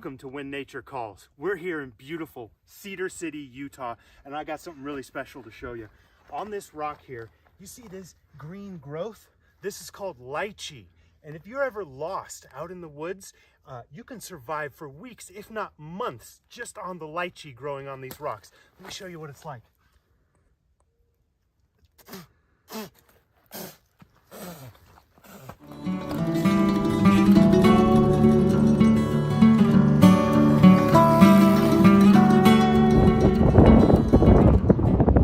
Welcome to When Nature Calls. We're here in beautiful Cedar City, Utah, and I got something really special to show you. On this rock here, you see this green growth? This is called lychee. And if you're ever lost out in the woods, you can survive for weeks, if not months, just on the lychee growing on these rocks. Let me show you what it's like.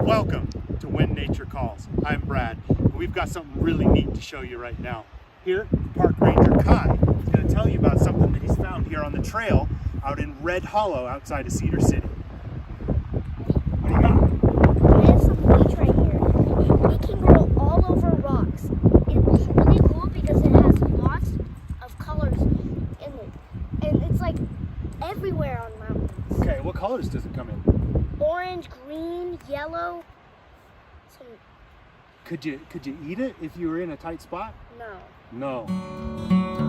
Welcome to When Nature Calls. I'm Brad, and we've got something really neat to show you right now. Here, Park Ranger Kai is going to tell you about something that he's found here on the trail out in Red Hollow outside of Cedar City. What do you mean? There's some bleach right here. It can grow all over rocks. It's really cool because it has lots of colors in it. And it's like everywhere on mountains. Okay, what colors does it come in? Orange, green, yellow. Some, Could you eat it if you were in a tight spot? no. No.